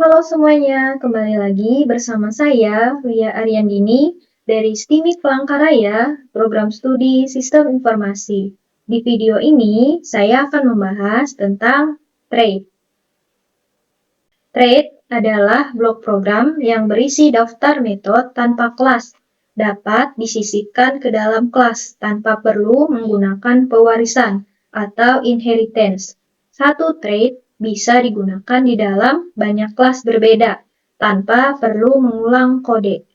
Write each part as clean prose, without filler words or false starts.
Halo semuanya, kembali lagi bersama saya, Lia Aryandini, dari STIMIK Palangkaraya, Program Studi Sistem Informasi. Di video ini, saya akan membahas tentang trade. Trade adalah blok program yang berisi daftar metode tanpa kelas, dapat disisipkan ke dalam kelas tanpa perlu menggunakan pewarisan atau inheritance. Satu trade bisa digunakan di dalam banyak kelas berbeda tanpa perlu mengulang kode.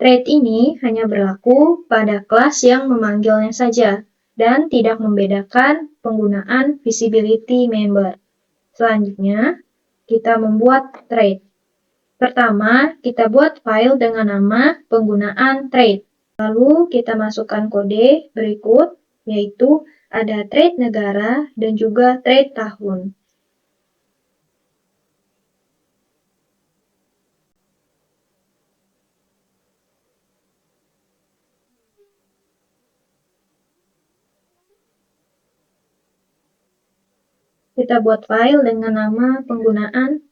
Trade ini hanya berlaku pada kelas yang memanggilnya saja dan tidak membedakan penggunaan visibility member. Selanjutnya, kita membuat trade. Pertama, kita buat file dengan nama penggunaan trade. Lalu kita masukkan kode berikut, yaitu ada trade negara dan juga trade tahun. Kita buat file dengan nama penggunaan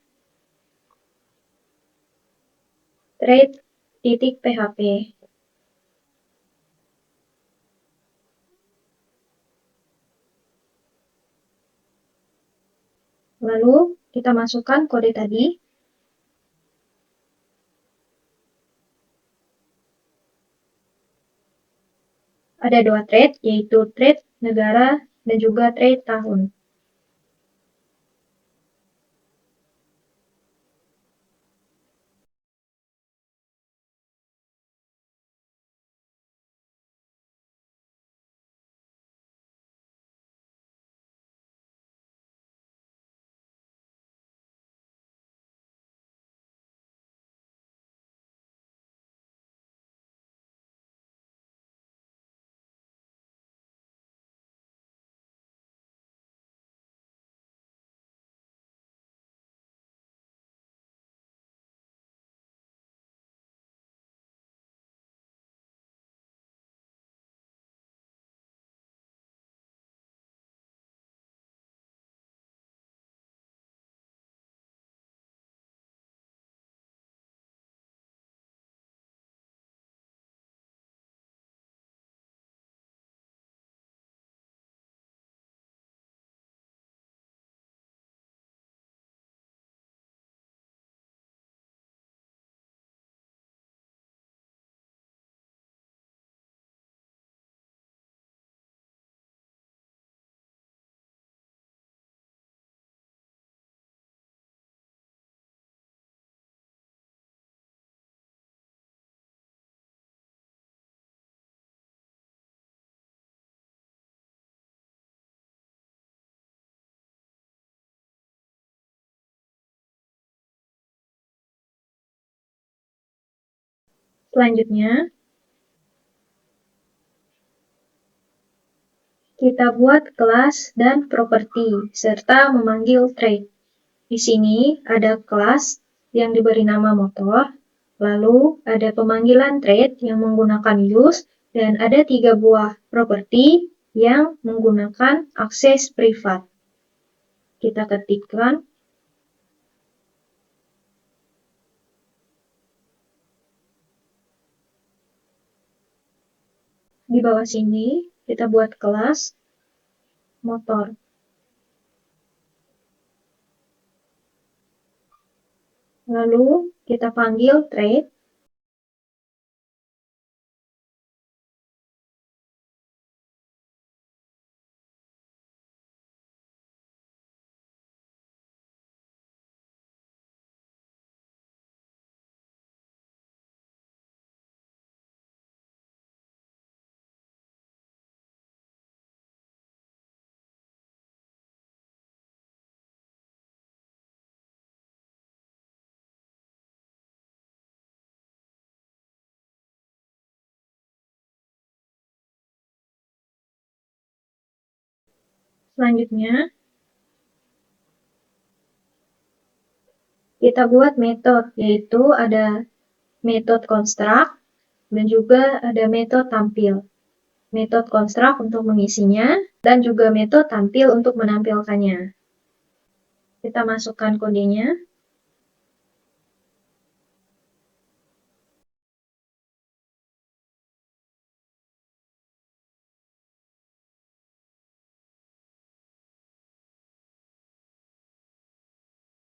trade.php. Lalu kita masukkan kode tadi. Ada dua trade, yaitu trade negara dan juga trade tahun. Selanjutnya, kita buat kelas dan properti, serta memanggil trade. Di sini ada kelas yang diberi nama motor, lalu ada pemanggilan trade yang menggunakan use, dan ada 3 buah properti yang menggunakan akses privat. Kita ketikkan di bawah sini, kita buat kelas motor. Lalu kita panggil trade. Selanjutnya, kita buat metode, yaitu ada metode construct dan juga ada metode tampil. Metode construct untuk mengisinya dan juga metode tampil untuk menampilkannya. Kita masukkan kodenya.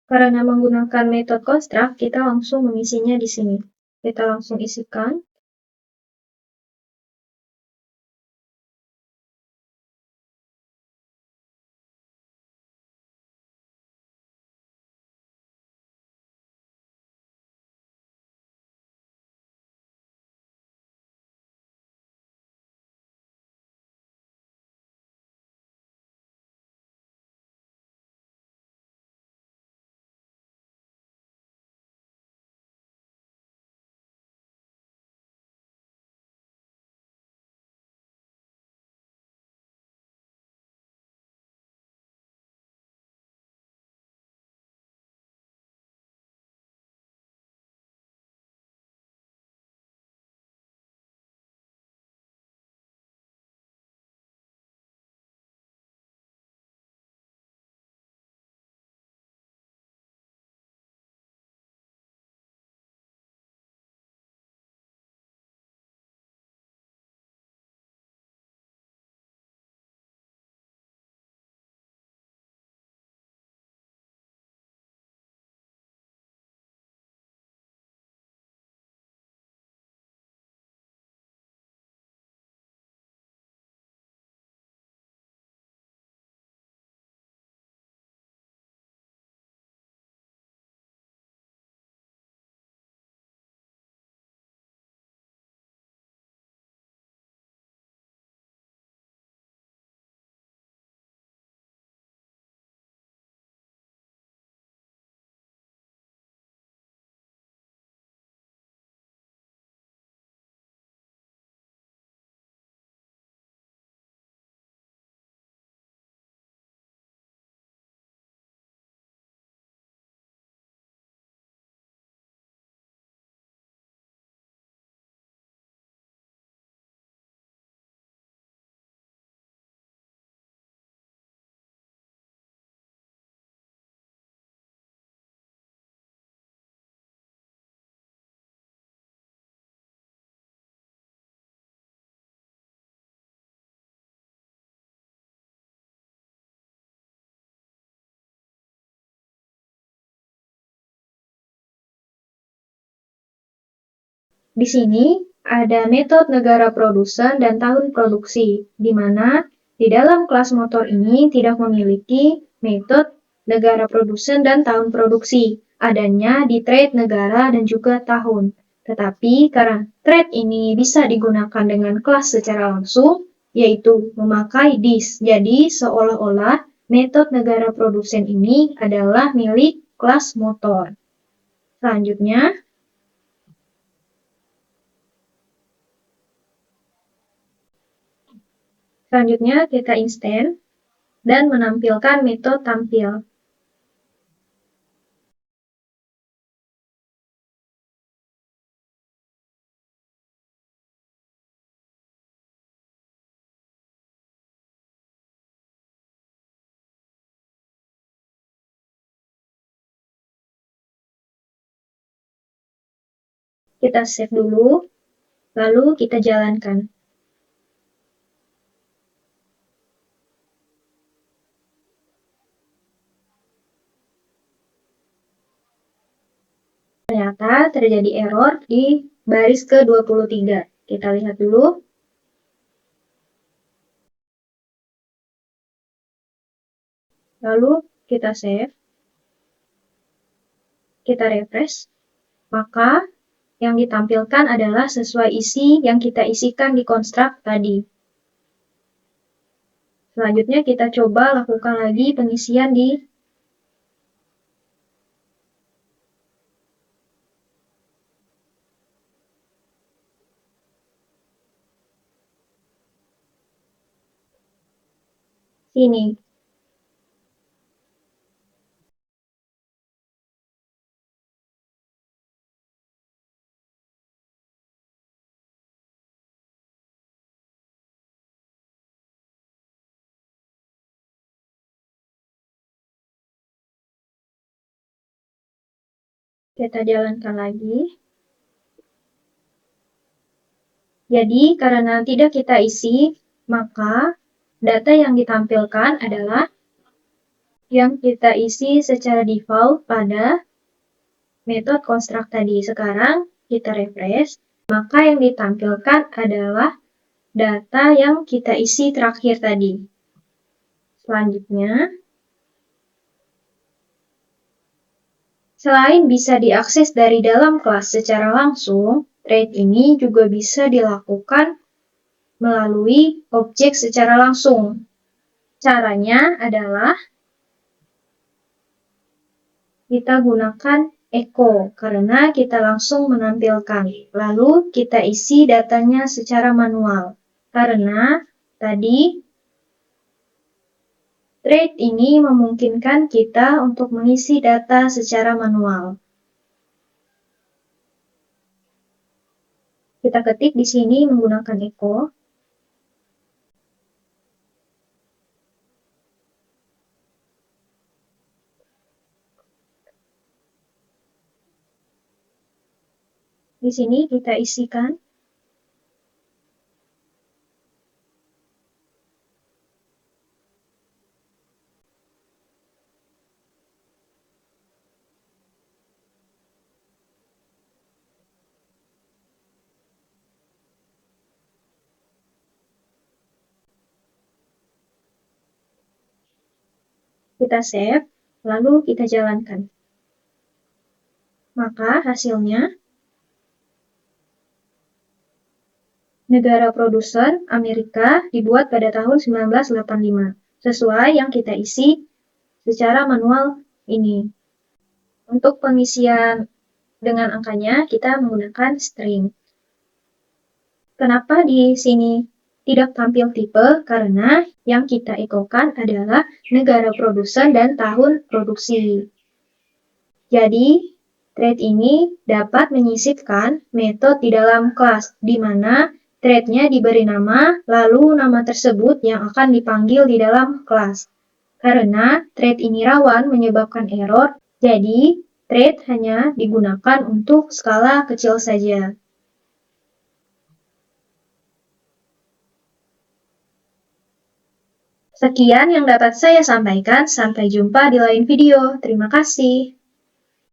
Karena menggunakan metode construct, kita langsung mengisinya di sini. Kita langsung isikan. Di sini ada metode negara produsen dan tahun produksi, di mana di dalam kelas motor ini tidak memiliki metode negara produsen dan tahun produksi, adanya di trade negara dan juga tahun. Tetapi karena trade ini bisa digunakan dengan kelas secara langsung, yaitu memakai this. Jadi seolah-olah metode negara produsen ini adalah milik kelas motor. Selanjutnya kita instant dan menampilkan metode tampil. Kita save dulu, lalu kita jalankan. Ternyata terjadi error di baris ke-23. Kita lihat dulu. Lalu kita save. Kita refresh. Maka yang ditampilkan adalah sesuai isi yang kita isikan di construct tadi. Selanjutnya kita coba lakukan lagi pengisian di sini. Kita jalankan lagi. Jadi, karena tidak kita isi, maka data yang ditampilkan adalah yang kita isi secara default pada metode construct tadi. Sekarang kita refresh, maka yang ditampilkan adalah data yang kita isi terakhir tadi. Selanjutnya, selain bisa diakses dari dalam kelas secara langsung, thread ini juga bisa dilakukan melalui objek secara langsung. Caranya adalah kita gunakan echo karena kita langsung menampilkan. Lalu kita isi datanya secara manual. Karena tadi thread ini memungkinkan kita untuk mengisi data secara manual. Kita ketik di sini menggunakan echo. Di sini kita isikan kita save, lalu kita jalankan. Maka hasilnya, negara produser Amerika dibuat pada tahun 1985, sesuai yang kita isi secara manual ini. Untuk pengisian dengan angkanya, kita menggunakan string. Kenapa di sini tidak tampil tipe? Karena yang kita ekokan adalah negara produsen dan tahun produksi. Jadi, thread ini dapat menyisipkan metode di dalam kelas, di mana thread-nya diberi nama, lalu nama tersebut yang akan dipanggil di dalam kelas. Karena thread ini rawan menyebabkan error, jadi thread hanya digunakan untuk skala kecil saja. Sekian yang dapat saya sampaikan, sampai jumpa di lain video. Terima kasih.